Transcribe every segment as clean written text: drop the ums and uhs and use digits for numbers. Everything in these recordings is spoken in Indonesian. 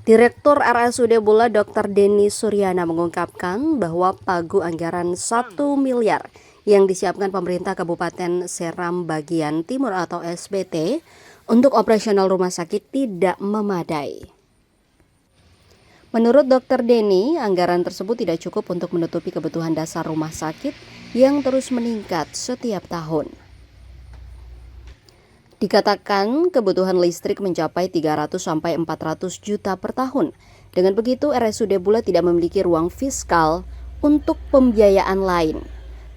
Direktur RSUD Bula Dr. Denny Suryana mengungkapkan bahwa pagu anggaran 1 miliar yang disiapkan pemerintah Kabupaten Seram Bagian Timur atau SBT untuk operasional rumah sakit tidak memadai. Menurut Dr. Denny, anggaran tersebut tidak cukup untuk menutupi kebutuhan dasar rumah sakit yang terus meningkat setiap tahun. Dikatakan kebutuhan listrik mencapai 300-400 juta per tahun. Dengan begitu, RSUD Bula tidak memiliki ruang fiskal untuk pembiayaan lain,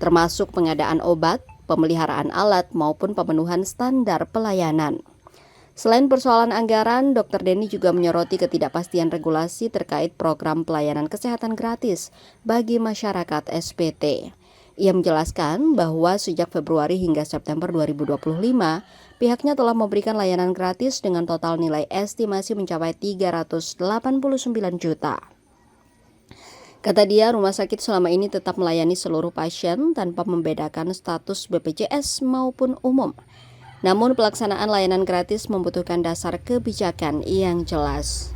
termasuk pengadaan obat, pemeliharaan alat, maupun pemenuhan standar pelayanan. Selain persoalan anggaran, Dr. Denny juga menyoroti ketidakpastian regulasi terkait program pelayanan kesehatan gratis bagi masyarakat SPT. Ia menjelaskan bahwa sejak Februari hingga September 2025, pihaknya telah memberikan layanan gratis dengan total nilai estimasi mencapai 389 juta. Kata dia, rumah sakit selama ini tetap melayani seluruh pasien tanpa membedakan status BPJS maupun umum. Namun pelaksanaan layanan gratis membutuhkan dasar kebijakan yang jelas.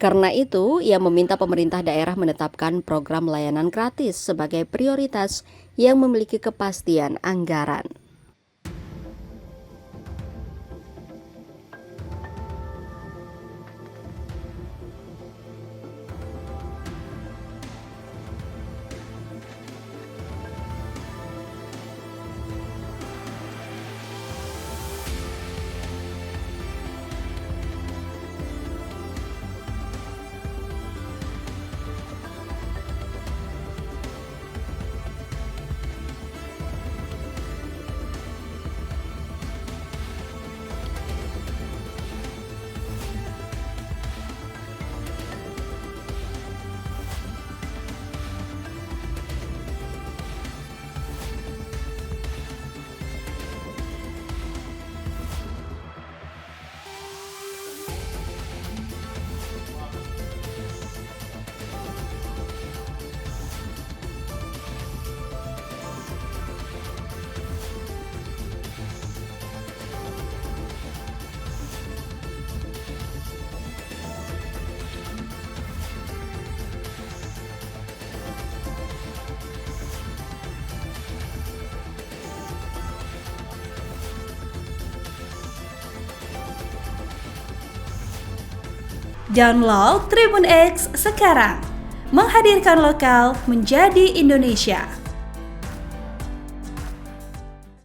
Karena itu, ia meminta pemerintah daerah menetapkan program layanan gratis sebagai prioritas yang memiliki kepastian anggaran. Download Tribun X sekarang, menghadirkan lokal menjadi Indonesia.